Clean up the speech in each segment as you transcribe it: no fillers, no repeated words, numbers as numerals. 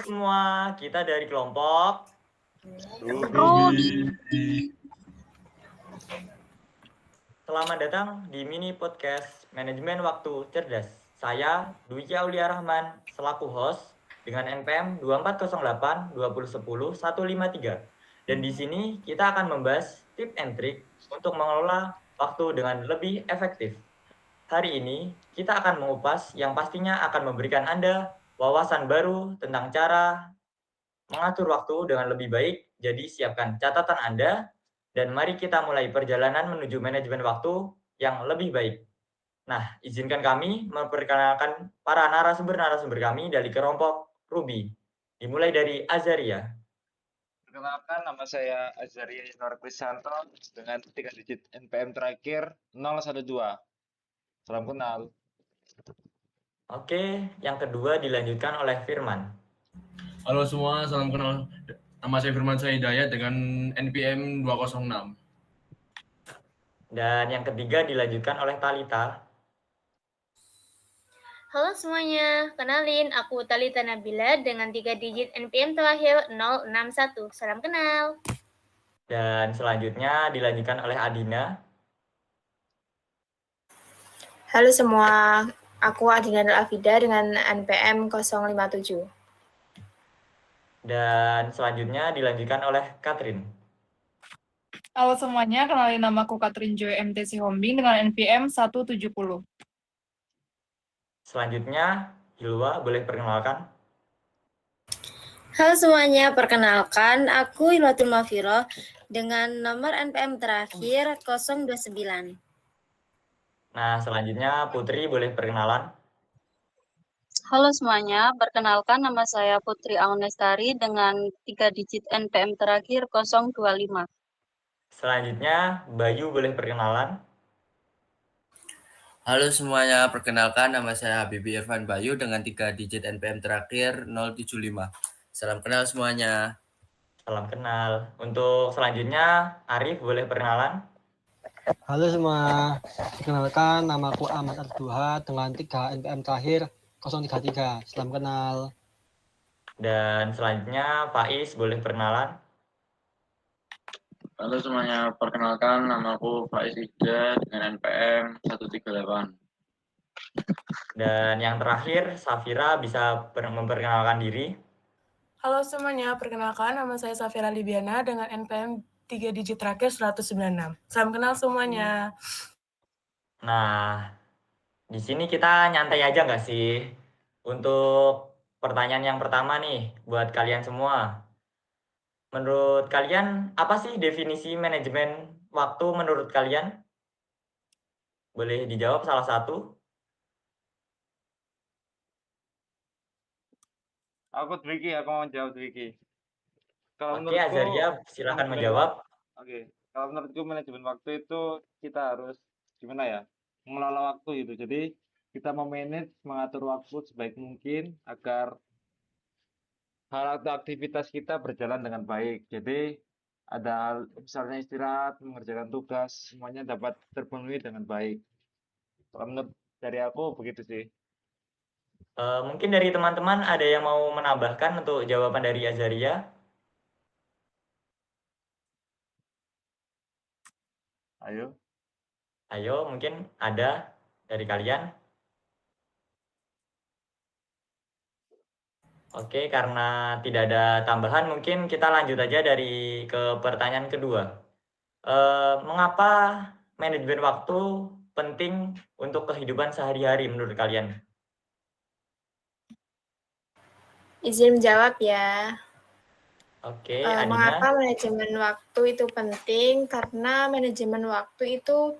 semua, kita dari kelompok Ruby. Selamat datang di mini podcast Manajemen Waktu Cerdas. Saya Dwiki Aulia Rahman selaku host dengan NPM 2408 2010 153. Dan di sini kita akan membahas tip and trick untuk mengelola waktu dengan lebih efektif. Hari ini kita akan mengupas yang pastinya akan memberikan Anda wawasan baru tentang cara mengatur waktu dengan lebih baik. Jadi siapkan catatan Anda dan mari kita mulai perjalanan menuju manajemen waktu yang lebih baik. Nah, izinkan kami memperkenalkan para narasumber kami dari kelompok Ruby. Dimulai dari Azaria. Perkenalkan, nama saya Azaria Yunor Krisanto dengan 3 digit NPM terakhir 012. Salam kenal. Oke, yang kedua dilanjutkan oleh Firman. Halo semua, salam kenal. Nama saya Firman Hidayat dengan NPM 206. Dan yang ketiga dilanjutkan oleh Talita. Halo semuanya, kenalin aku Talita Nabila dengan 3 digit NPM terakhir 061. Salam kenal. Dan selanjutnya dilanjutkan oleh Adina. Halo semua, aku Adina Nur Afida dengan NPM 057. Dan selanjutnya dilanjutkan oleh Catherine. Halo semuanya, kenalin namaku Katrin Joy MTC Hombing dengan NPM 170. Selanjutnya, Hilwa boleh perkenalkan. Halo semuanya, perkenalkan aku Hilwatul Mafiro dengan nomor NPM terakhir 029. Nah, selanjutnya Putri boleh perkenalan. Halo semuanya, perkenalkan nama saya Putri Aunestari dengan 3 digit NPM terakhir 025. Selanjutnya, Bayu boleh perkenalan. Halo semuanya, perkenalkan nama saya Habibie Irfan Bayu dengan 3 digit NPM terakhir 075. Salam kenal semuanya. Salam kenal. Untuk selanjutnya, Arif boleh perkenalan. Halo semua, perkenalkan namaku Ahmad Arduha dengan 3 NPM terakhir 033. Salam kenal. Dan selanjutnya, Faiz boleh perkenalan. Halo semuanya, perkenalkan namaku Faiz Ida dengan NPM 138. Dan yang terakhir, Safira bisa memperkenalkan diri. Halo semuanya, perkenalkan nama saya Safira Libiana dengan NPM 3 digit terakhir 196. Salam kenal semuanya. Nah, di sini kita nyantai aja nggak sih? Untuk pertanyaan yang pertama nih, buat kalian semua. Menurut kalian, apa sih definisi manajemen waktu menurut kalian? Boleh dijawab salah satu? Aku Dwiki, aku mau jawab Dwiki. Oke, Azaria, silakan menjawab. Oke, kalau menurutku manajemen waktu itu kita harus gimana ya? Mengelola waktu itu. Jadi kita memanage, mengatur waktu sebaik mungkin agar hal atau aktivitas kita berjalan dengan baik. Jadi ada hal, misalnya istirahat, mengerjakan tugas, semuanya dapat terpenuhi dengan baik. Kalau menurut dari aku begitu sih. Mungkin dari teman-teman ada yang mau menambahkan untuk jawaban dari Azaria? Ayo. Ayo, mungkin ada dari kalian. Oke, karena tidak ada tambahan, mungkin kita lanjut aja ke pertanyaan kedua. Mengapa manajemen waktu penting untuk kehidupan sehari-hari menurut kalian? Izin menjawab ya. Oke, Adina. Mengapa manajemen waktu itu penting? Karena manajemen waktu itu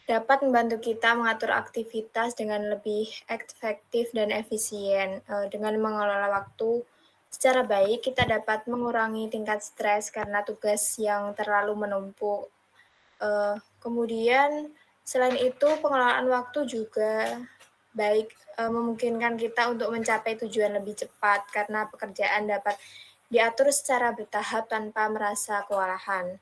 dapat membantu kita mengatur aktivitas dengan lebih efektif dan efisien. Dengan mengelola waktu secara baik, kita dapat mengurangi tingkat stres karena tugas yang terlalu menumpuk. Kemudian, selain itu, pengelolaan waktu juga baik memungkinkan kita untuk mencapai tujuan lebih cepat karena pekerjaan dapat diatur secara bertahap tanpa merasa kewalahan.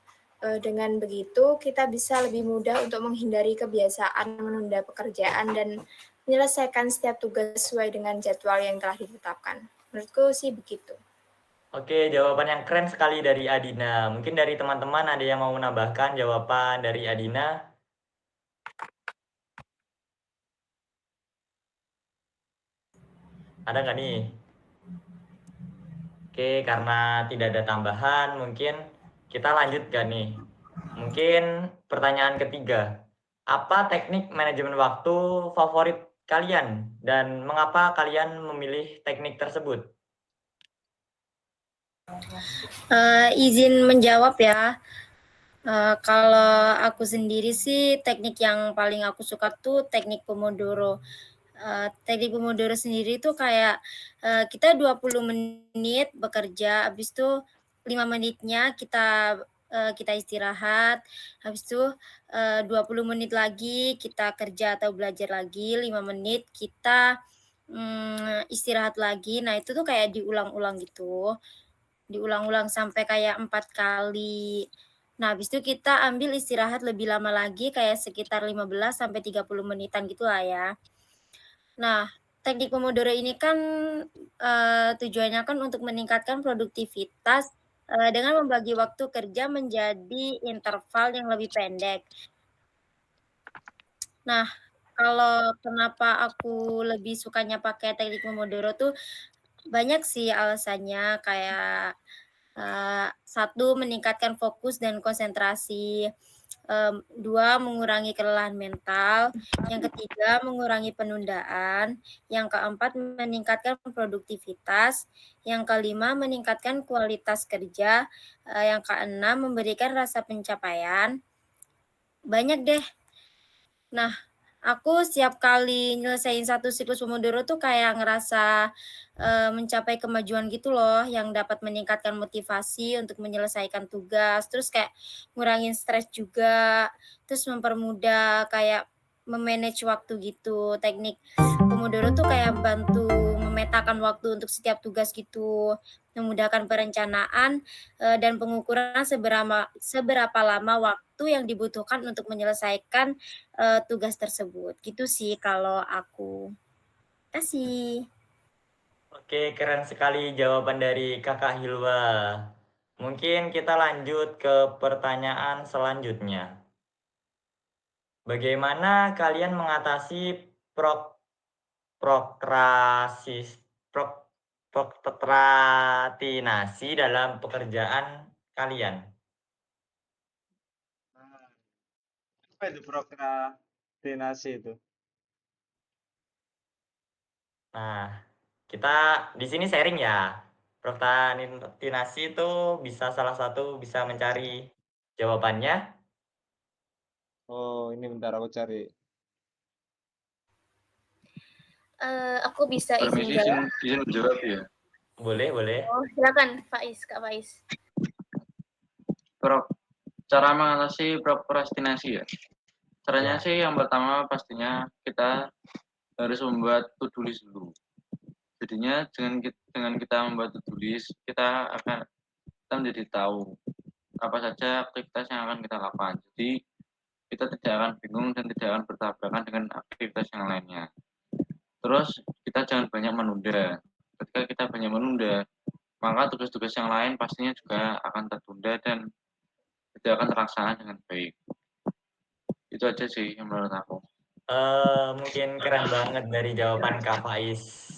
Dengan begitu, kita bisa lebih mudah untuk menghindari kebiasaan menunda pekerjaan dan menyelesaikan setiap tugas sesuai dengan jadwal yang telah ditetapkan. Menurutku sih begitu. Oke, jawaban yang keren sekali dari Adina. Mungkin dari teman-teman ada yang mau menambahkan jawaban dari Adina? Ada nggak nih? Oke, karena tidak ada tambahan, mungkin kita lanjut gak nih? Mungkin pertanyaan ketiga. Apa teknik manajemen waktu favorit kalian? Dan mengapa kalian memilih teknik tersebut? Izin menjawab ya. Kalau aku sendiri sih teknik yang paling aku suka tuh teknik Pomodoro. Teknik Pomodoro sendiri tuh kayak kita 20 menit bekerja, habis itu 5 menitnya kita istirahat, habis itu 20 menit lagi kita kerja atau belajar lagi, 5 menit kita istirahat lagi. Nah itu tuh kayak diulang-ulang gitu. Diulang-ulang sampai kayak 4 kali. Nah, habis itu kita ambil istirahat lebih lama lagi kayak sekitar 15 sampai 30 menitan gitulah ya. Nah, teknik Pomodoro ini kan tujuannya kan untuk meningkatkan produktivitas dengan membagi waktu kerja menjadi interval yang lebih pendek. Nah, kalau kenapa aku lebih sukanya pakai teknik Pomodoro tuh banyak sih alasannya kayak 1 meningkatkan fokus dan konsentrasi, 2 mengurangi kelelahan mental, yang ketiga mengurangi penundaan, yang keempat meningkatkan produktivitas, yang kelima meningkatkan kualitas kerja, yang keenam memberikan rasa pencapaian. Banyak deh. Nah, aku setiap kali nyelesain 1 siklus Pomodoro tuh kayak ngerasa mencapai kemajuan gitu loh, yang dapat meningkatkan motivasi untuk menyelesaikan tugas, terus kayak ngurangin stres juga, terus mempermudah kayak me-manage waktu gitu. Teknik Pomodoro tuh kayak bantu memetakan waktu untuk setiap tugas gitu, memudahkan perencanaan dan pengukuran seberapa lama waktu yang dibutuhkan untuk menyelesaikan tugas tersebut. Gitu sih kalau aku. Kasih. Oke, keren sekali jawaban dari Kakak Hilwa. Mungkin kita lanjut ke pertanyaan selanjutnya. Bagaimana kalian mengatasi prokrastinasi dalam pekerjaan kalian? Apa itu prokrastinasi itu? Nah, kita di sini sharing ya. Prokrastinasi itu bisa salah satu bisa mencari jawabannya. Oh, ini bentar aku cari. Aku bisa izin Permisi, jawab. izin menjawab ya. Boleh, boleh. Oh, silakan Faiz, Kak Faiz. Cara mengatasi prokrastinasi ya. Caranya Ya. sih yang pertama pastinya kita harus membuat to-do list dulu. Jadinya dengan kita membuat to-do list, kita menjadi tahu apa saja aktivitas yang akan kita lakukan. Jadi kita tidak akan bingung dan tidak akan bertabrakan dengan aktivitas yang lainnya. Terus kita jangan banyak menunda. Ketika kita banyak menunda, maka tugas-tugas yang lain pastinya juga akan tertunda dan tidak akan terlaksana dengan baik. Itu aja sih yang menurut aku. Mungkin keren banget dari jawaban Kak Faiz.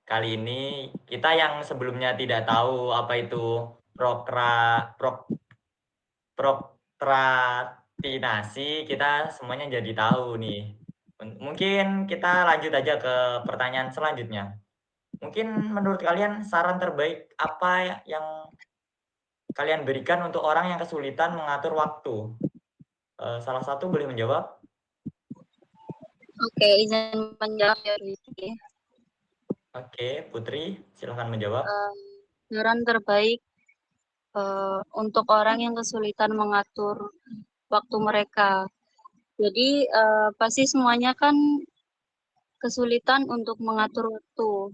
Kali ini kita yang sebelumnya tidak tahu apa itu prokrastinasi, kita semuanya jadi tahu nih. Mungkin kita lanjut aja ke pertanyaan selanjutnya. Mungkin menurut kalian saran terbaik apa yang kalian berikan untuk orang yang kesulitan mengatur waktu? Salah satu boleh menjawab? Oke, izin menjawab ya, Rizky. Oke, Putri, silahkan menjawab. Saran terbaik untuk orang yang kesulitan mengatur waktu mereka. Jadi pasti semuanya kan kesulitan untuk mengatur waktu.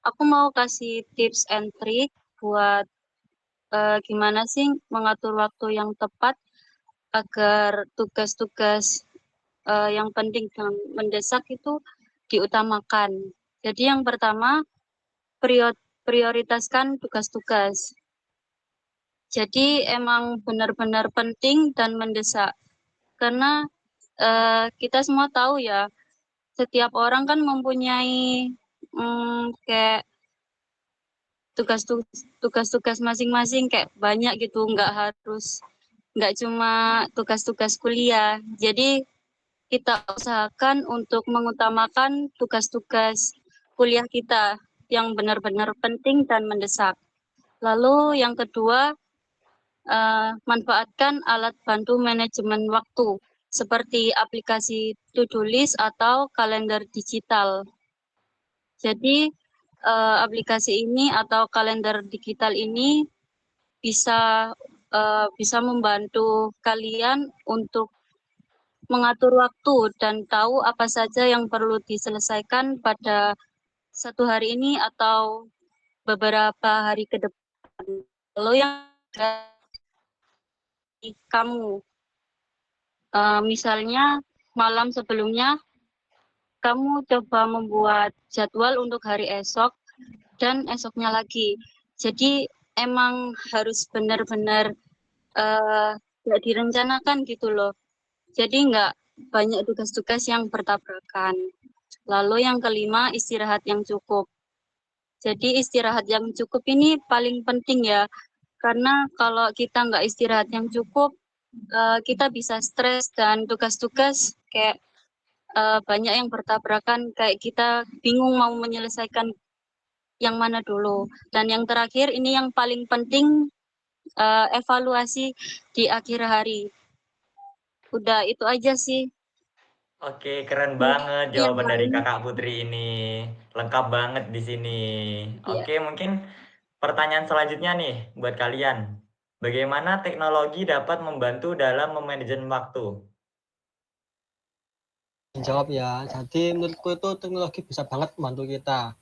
Aku mau kasih tips and trick buat gimana sih mengatur waktu yang tepat agar tugas-tugas yang penting dan mendesak itu diutamakan. Jadi yang pertama, prioritaskan tugas-tugas. Jadi emang benar-benar penting dan mendesak. Karena kita semua tahu ya, setiap orang kan mempunyai kayak tugas-tugas masing-masing kayak banyak gitu, nggak cuma tugas-tugas kuliah. Jadi kita usahakan untuk mengutamakan tugas-tugas kuliah kita yang benar-benar penting dan mendesak. Lalu yang kedua, manfaatkan alat bantu manajemen waktu seperti aplikasi to-do list atau kalender digital. Jadi aplikasi ini atau kalender digital ini bisa membantu kalian untuk mengatur waktu dan tahu apa saja yang perlu diselesaikan pada satu hari ini atau beberapa hari ke depan. Lalu yang kamu, misalnya malam sebelumnya, kamu coba membuat jadwal untuk hari esok dan esoknya lagi. Jadi emang harus benar-benar nggak direncanakan gitu loh. Jadi nggak banyak tugas-tugas yang bertabrakan. Lalu yang kelima, istirahat yang cukup. Jadi istirahat yang cukup ini paling penting ya, karena kalau kita nggak istirahat yang cukup, kita bisa stres dan tugas-tugas kayak banyak yang bertabrakan, kayak kita bingung mau menyelesaikan yang mana dulu. Dan yang terakhir, ini yang paling penting, evaluasi di akhir hari. Udah itu aja sih. Oke, keren banget Yang jawaban dari lain, Kakak Putri ini. Lengkap banget di sini. Iya. Oke, mungkin pertanyaan selanjutnya nih buat kalian. Bagaimana teknologi dapat membantu dalam memanajemen waktu? Jawab ya. Jadi menurutku itu teknologi bisa banget membantu kita.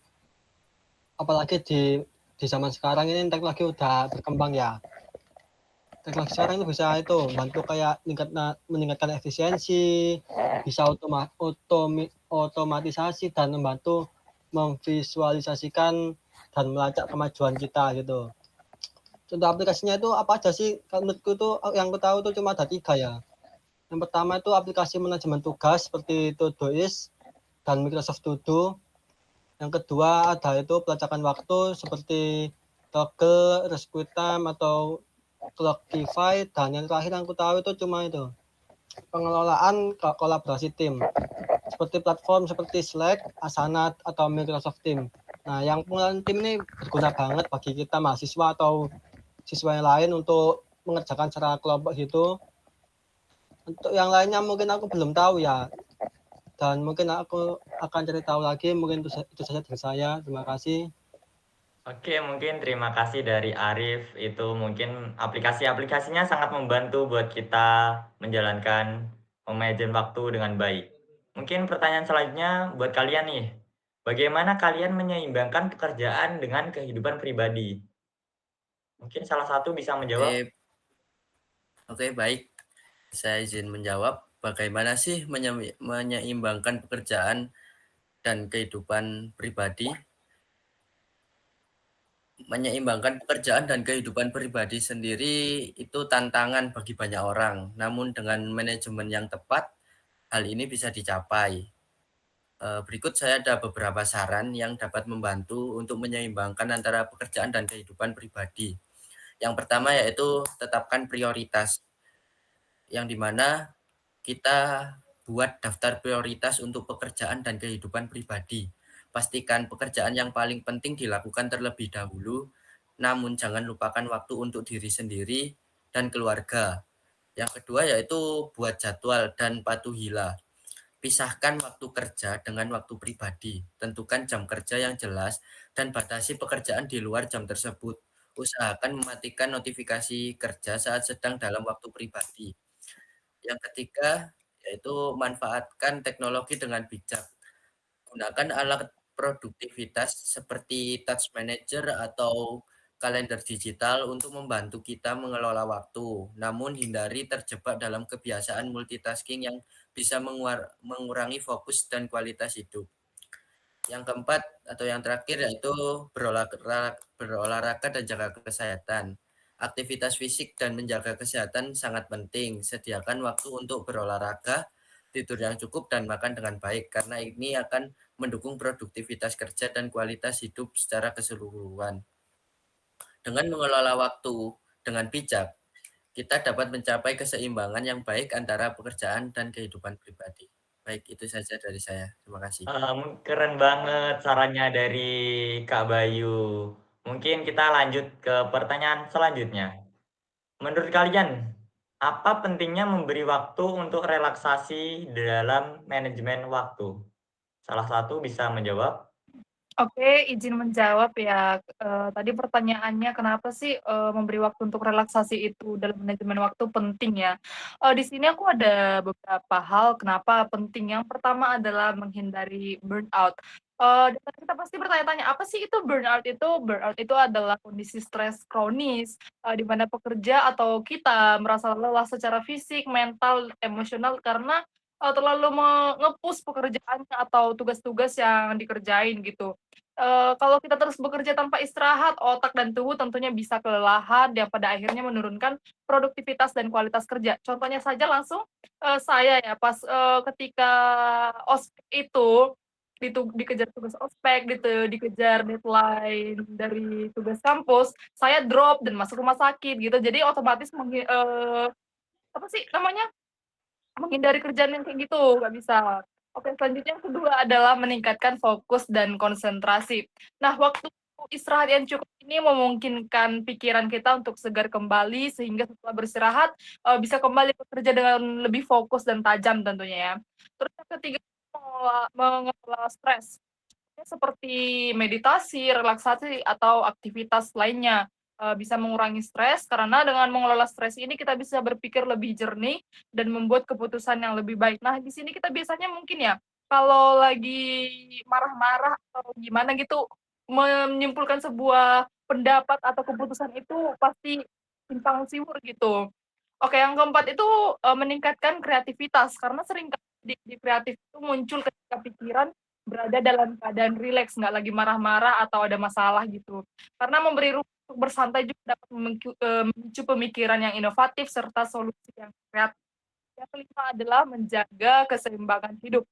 Apalagi di zaman sekarang ini teknologi udah berkembang ya. Teknologi sekarang itu bisa bantu kayak meningkatkan efisiensi, bisa otomatisasi dan membantu memvisualisasikan dan melacak kemajuan kita gitu. Contoh aplikasinya itu apa aja sih? Kalau menurutku itu yang aku tahu itu cuma ada 3 ya. Yang pertama itu aplikasi manajemen tugas seperti Todoist dan Microsoft To Do. Yang kedua ada itu pelacakan waktu seperti Toggle, Rescue Time atau Clockify, dan yang terakhir yang aku tahu itu cuma itu pengelolaan kolaborasi tim seperti platform seperti Slack, Asana atau Microsoft Teams. Nah, yang pengelolaan tim ini berguna banget bagi kita mahasiswa atau siswa yang lain untuk mengerjakan secara kelompok gitu. Untuk yang lainnya mungkin aku belum tahu ya, dan mungkin aku akan cari tahu lagi. Mungkin itu saja dari saya. Terima kasih. Oke, mungkin terima kasih dari Arif. Itu mungkin aplikasi-aplikasinya sangat membantu buat kita menjalankan manajemen waktu dengan baik. Mungkin pertanyaan selanjutnya buat kalian nih. Bagaimana kalian menyeimbangkan pekerjaan dengan kehidupan pribadi? Mungkin salah satu bisa menjawab. Oke, baik. Saya izin menjawab. Bagaimana sih menyeimbangkan pekerjaan dan kehidupan pribadi? Menyeimbangkan pekerjaan dan kehidupan pribadi sendiri itu tantangan bagi banyak orang. Namun dengan manajemen yang tepat, hal ini bisa dicapai. Berikut saya ada beberapa saran yang dapat membantu untuk menyeimbangkan antara pekerjaan dan kehidupan pribadi. Yang pertama yaitu tetapkan prioritas, yang dimana kita buat daftar prioritas untuk pekerjaan dan kehidupan pribadi. Pastikan pekerjaan yang paling penting dilakukan terlebih dahulu, namun jangan lupakan waktu untuk diri sendiri dan keluarga. Yang kedua yaitu buat jadwal dan patuhilah. Pisahkan waktu kerja dengan waktu pribadi. Tentukan jam kerja yang jelas dan batasi pekerjaan di luar jam tersebut. Usahakan mematikan notifikasi kerja saat sedang dalam waktu pribadi. Yang ketiga yaitu manfaatkan teknologi dengan bijak. Gunakan alat produktivitas seperti task manager atau kalender digital untuk membantu kita mengelola waktu. Namun hindari terjebak dalam kebiasaan multitasking yang bisa mengurangi fokus dan kualitas hidup. Yang keempat atau yang terakhir yaitu berolahraga dan jaga kesehatan. Aktivitas fisik dan menjaga kesehatan sangat penting. Sediakan waktu untuk berolahraga, tidur yang cukup, dan makan dengan baik, karena ini akan mendukung produktivitas kerja dan kualitas hidup secara keseluruhan. Dengan mengelola waktu dengan bijak, kita dapat mencapai keseimbangan yang baik antara pekerjaan dan kehidupan pribadi. Baik, itu saja dari saya. Terima kasih. Keren banget sarannya dari Kak Bayu. Mungkin kita lanjut ke pertanyaan selanjutnya. Menurut kalian, apa pentingnya memberi waktu untuk relaksasi dalam manajemen waktu? Salah satu bisa menjawab. Oke, izin menjawab ya. Tadi pertanyaannya kenapa sih memberi waktu untuk relaksasi itu dalam manajemen waktu penting ya? Di sini aku ada beberapa hal kenapa penting. Yang pertama adalah menghindari burnout. Dan kita pasti bertanya-tanya, apa sih itu burnout itu? Burnout itu adalah kondisi stres kronis, di mana pekerja atau kita merasa lelah secara fisik, mental, emosional karena terlalu nge-push pekerjaannya atau tugas-tugas yang dikerjain gitu. Kalau kita terus bekerja tanpa istirahat, otak dan tubuh tentunya bisa kelelahan yang pada akhirnya menurunkan produktivitas dan kualitas kerja. Contohnya saja langsung, saya ya pas, ketika ospek itu, dikejar tugas ospek gitu, dikejar deadline dari tugas kampus, saya drop dan masuk rumah sakit gitu. Jadi otomatis apa sih namanya, menghindari kerjaan yang kayak gitu, nggak bisa. Oke, selanjutnya yang kedua adalah meningkatkan fokus dan konsentrasi. Nah, waktu istirahat yang cukup ini memungkinkan pikiran kita untuk segar kembali, sehingga setelah beristirahat, bisa kembali bekerja dengan lebih fokus dan tajam tentunya ya. Terus yang ketiga, mengelola stres. Seperti meditasi, relaksasi, atau aktivitas lainnya. Bisa mengurangi stres, karena dengan mengelola stres ini kita bisa berpikir lebih jernih dan membuat keputusan yang lebih baik. Nah, di sini kita biasanya mungkin ya, kalau lagi marah-marah atau gimana gitu, menyimpulkan sebuah pendapat atau keputusan itu pasti simpang siur gitu. Oke, yang keempat itu, meningkatkan kreativitas, karena sering di kreatif itu muncul ketika pikiran berada dalam keadaan rileks, nggak lagi marah-marah atau ada masalah gitu. Karena memberi ruang untuk bersantai juga dapat memicu pemikiran yang inovatif serta solusi yang kreatif. Yang kelima adalah menjaga keseimbangan hidup.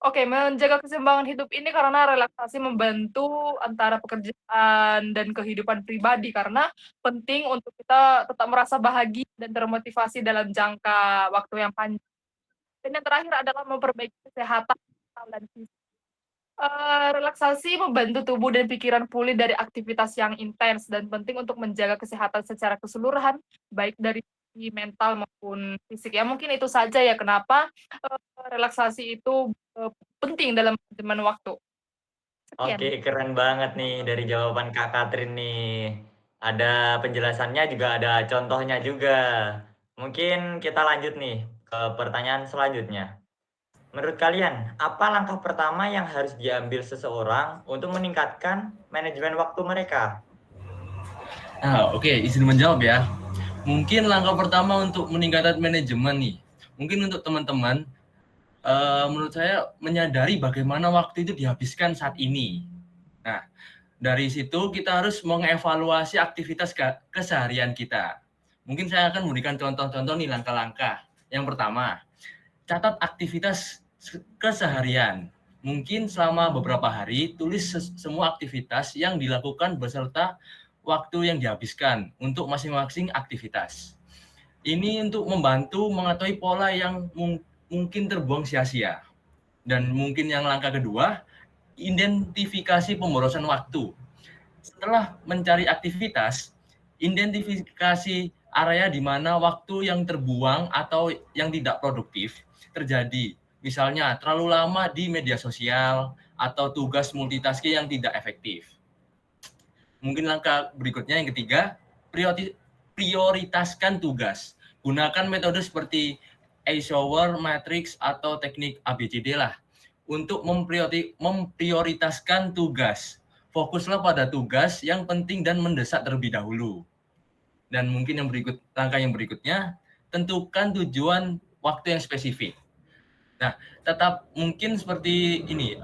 Oke, menjaga keseimbangan hidup ini karena relaksasi membantu antara pekerjaan dan kehidupan pribadi, karena penting untuk kita tetap merasa bahagia dan termotivasi dalam jangka waktu yang panjang. Dan yang terakhir adalah memperbaiki kesehatan mental dan fisik. Relaksasi membantu tubuh dan pikiran pulih dari aktivitas yang intens dan penting untuk menjaga kesehatan secara keseluruhan, baik dari segi mental maupun fisik. Ya mungkin itu saja ya kenapa relaksasi itu penting dalam manajemen waktu. Sekian. Oke, keren banget nih dari jawaban Kak Katrin nih. Ada penjelasannya juga ada contohnya juga. Mungkin kita lanjut nih ke pertanyaan selanjutnya. Menurut kalian, apa langkah pertama yang harus diambil seseorang untuk meningkatkan manajemen waktu mereka? Oke, izin menjawab ya. Mungkin langkah pertama untuk meningkatkan manajemen nih, mungkin untuk teman-teman, menurut saya menyadari bagaimana waktu itu dihabiskan saat ini. Nah, dari situ kita harus mengevaluasi aktivitas keseharian kita. Mungkin saya akan memberikan contoh-contoh nih langkah-langkah. Yang pertama, catat aktivitas keseharian. Mungkin selama beberapa hari, tulis semua aktivitas yang dilakukan beserta waktu yang dihabiskan untuk masing-masing aktivitas. Ini untuk membantu mengetahui pola yang mungkin terbuang sia-sia. Dan mungkin yang langkah kedua, identifikasi pemborosan waktu. Setelah mencari aktivitas, identifikasi area di mana waktu yang terbuang atau yang tidak produktif terjadi. Misalnya terlalu lama di media sosial atau tugas multitasking yang tidak efektif. Mungkin langkah berikutnya yang ketiga, prioritaskan tugas. Gunakan metode seperti Eisenhower Matrix atau teknik ABCD lah untuk memprioritaskan tugas. Fokuslah pada tugas yang penting dan mendesak terlebih dahulu. Dan mungkin langkah yang berikutnya, tentukan tujuan waktu yang spesifik. Nah, mungkin seperti ini,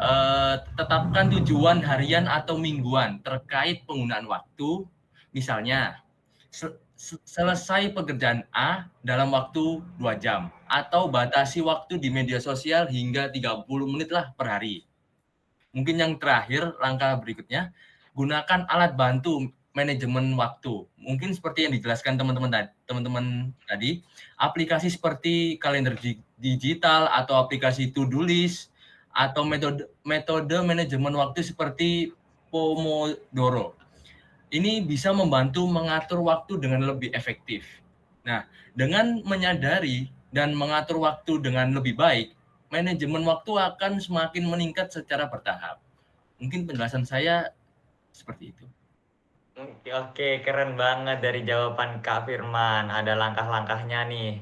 tetapkan tujuan harian atau mingguan terkait penggunaan waktu. Misalnya, selesai pekerjaan A dalam waktu 2 jam, atau batasi waktu di media sosial hingga 30 menit lah per hari. Mungkin yang terakhir, langkah berikutnya, gunakan alat bantu manajemen waktu. Mungkin seperti yang dijelaskan teman-teman tadi, aplikasi seperti kalender digital atau aplikasi to-do list atau metode manajemen waktu seperti Pomodoro. Ini bisa membantu mengatur waktu dengan lebih efektif. Nah, dengan menyadari dan mengatur waktu dengan lebih baik, manajemen waktu akan semakin meningkat secara bertahap. Mungkin penjelasan saya seperti itu. Oke, keren banget dari jawaban Kak Firman. Ada langkah-langkahnya nih.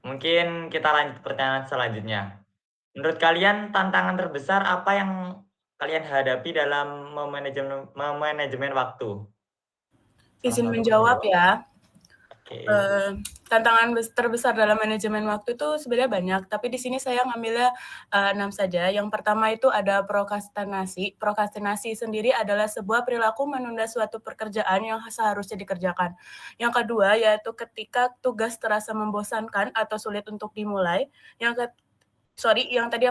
Mungkin kita lanjut pertanyaan selanjutnya. Menurut kalian tantangan terbesar apa yang kalian hadapi dalam memanajemen waktu? Izin menjawab ya. Oke. Tantangan terbesar dalam manajemen waktu itu sebenarnya banyak, tapi di sini saya ngambilnya 6 saja. Yang pertama itu ada prokrastinasi. Prokrastinasi sendiri adalah sebuah perilaku menunda suatu pekerjaan yang seharusnya dikerjakan. Yang kedua yaitu ketika tugas terasa membosankan atau sulit untuk dimulai. Yang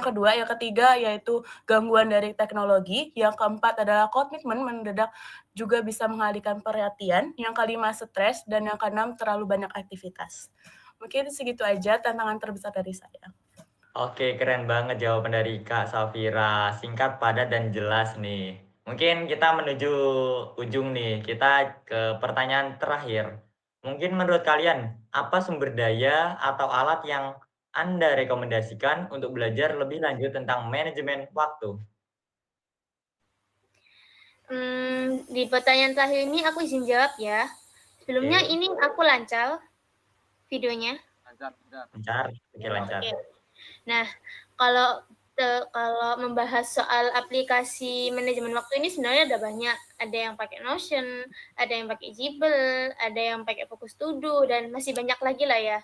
kedua, yang ketiga yaitu gangguan dari teknologi, yang keempat adalah komitmen mendadak juga bisa mengalihkan perhatian, yang kelima stres, dan yang keenam terlalu banyak aktivitas. Mungkin segitu aja tantangan terbesar dari saya. Oke, keren banget jawaban dari Kak Safira. Singkat, padat, dan jelas nih. Mungkin kita menuju ujung nih. Kita ke pertanyaan terakhir. Mungkin menurut kalian, apa sumber daya atau alat yang Anda rekomendasikan untuk belajar lebih lanjut tentang manajemen waktu? Di pertanyaan terakhir ini aku izin jawab ya. Sebelumnya ini aku lancar videonya. Lancar? Oke, lancar. Oke. Nah, kalau membahas soal aplikasi manajemen waktu ini sebenarnya ada banyak. Ada yang pakai Notion, ada yang pakai Jibble, ada yang pakai Focus To Do, dan masih banyak lagi lah ya.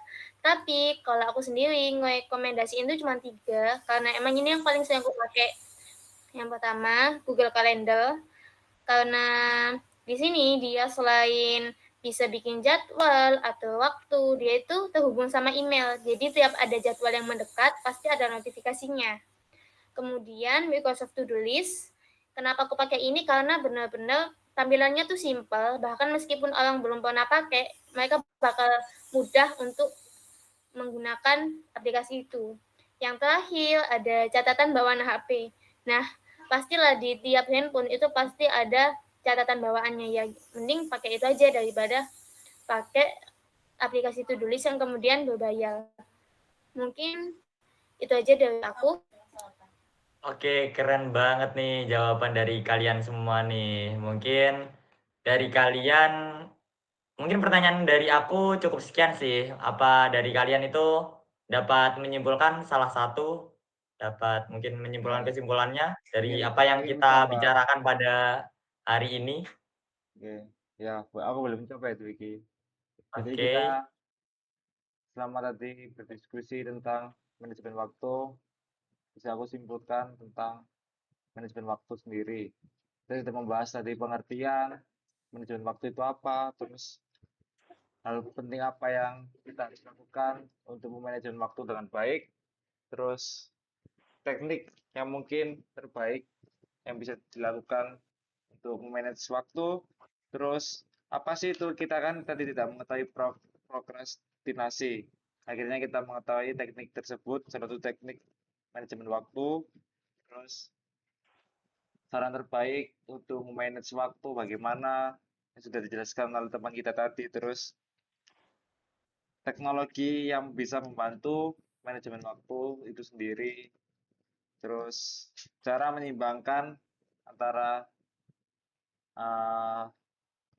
Tapi kalau aku sendiri ngerekomendasiin itu cuma 3, karena emang ini yang paling sering aku pakai. Yang pertama, Google Calendar, karena di sini dia selain bisa bikin jadwal atau waktu, dia itu terhubung sama email. Jadi tiap ada jadwal yang mendekat, pasti ada notifikasinya. Kemudian Microsoft To-Do List. Kenapa aku pakai ini? Karena benar-benar tampilannya tuh simple. Bahkan meskipun orang belum pernah pakai, mereka bakal mudah untuk menggunakan aplikasi itu. Yang terakhir ada catatan bawaan HP. Nah, pastilah di tiap handphone itu pasti ada catatan bawaannya ya. Mending pakai itu aja daripada pakai aplikasi To-Do List yang kemudian berbayar. Mungkin itu aja dari aku. Oke, keren banget nih jawaban dari kalian semua nih. Mungkin dari kalian, mungkin pertanyaan dari aku cukup sekian sih. Apa dari kalian itu dapat menyimpulkan salah satu, dapat mungkin menyimpulkan kesimpulannya dari apa yang kita bicarakan pada hari ini? Oke, ya aku boleh mencoba itu Iki. Jadi Oke. kita selama tadi berdiskusi tentang manajemen waktu, bisa aku simpulkan tentang manajemen waktu sendiri. Kita sudah membahas tadi pengertian, manajemen waktu itu apa, terus hal penting apa yang kita harus lakukan untuk memanajemen waktu dengan baik, terus teknik yang mungkin terbaik yang bisa dilakukan untuk memanage waktu, terus apa sih itu kita kan tadi tidak mengetahui prokrastinasi. Akhirnya kita mengetahui teknik tersebut, salah satu teknik manajemen waktu, terus saran terbaik untuk memanage waktu bagaimana yang sudah dijelaskan oleh teman kita tadi, terus teknologi yang bisa membantu manajemen waktu itu sendiri, terus cara menyeimbangkan antara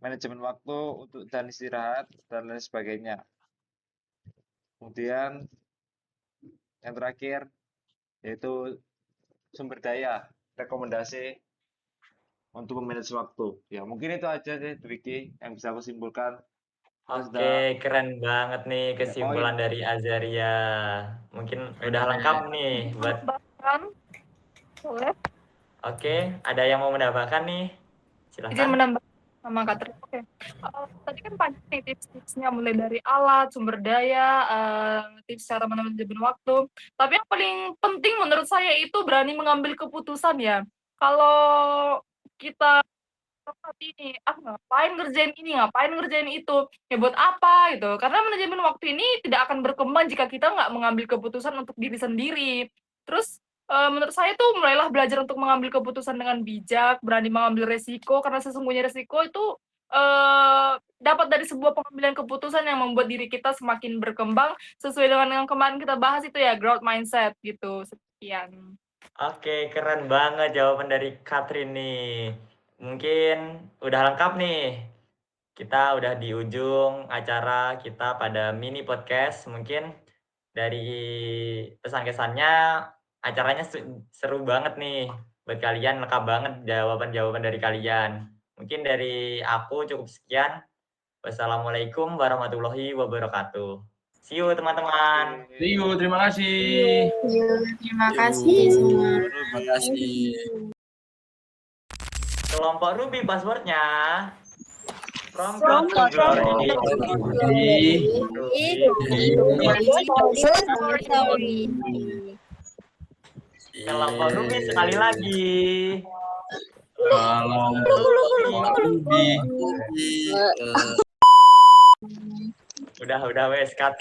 manajemen waktu untuk dan istirahat dan lain sebagainya. Kemudian yang terakhir yaitu sumber daya, rekomendasi untuk memanage waktu. Ya mungkin itu aja sih Dwiki yang bisa aku simpulkan. Oke, keren banget nih kesimpulan dari Azaria. Mungkin udah lengkap nih buat. Boleh. Oke, ada yang mau menambahkan nih? Izin Silahkan. menambah sama Katrin. Oke. Tadi kan banyak nih tips-tipsnya mulai dari alat, sumber daya, tips cara manajemen waktu. Tapi yang paling penting menurut saya itu berani mengambil keputusan ya. Kalau kita saat ini, ngapain ngerjain ini, ngapain ngerjain itu, ya buat apa gitu. Karena manajemen waktu ini tidak akan berkembang jika kita nggak mengambil keputusan untuk diri sendiri. Terus menurut saya tuh mulailah belajar untuk mengambil keputusan dengan bijak, berani mengambil resiko, karena sesungguhnya resiko itu dapat dari sebuah pengambilan keputusan yang membuat diri kita semakin berkembang sesuai dengan yang kemarin kita bahas itu ya, growth mindset gitu. Sekian. Oke, keren banget jawaban dari Katrin nih. Mungkin udah lengkap nih. Kita udah di ujung acara kita pada mini podcast. Mungkin dari pesan-kesannya acaranya seru banget nih buat kalian, lengkap banget jawaban-jawaban dari kalian. Mungkin dari aku cukup sekian. Wassalamualaikum warahmatullahi wabarakatuh. See you teman-teman. See you, terima kasih. Terima kasih semua. Terima kasih. Kelompok Ruby passwordnya. From Kelompok Ruby sekali lagi. Kelompok Ruby. Udah wes, cut.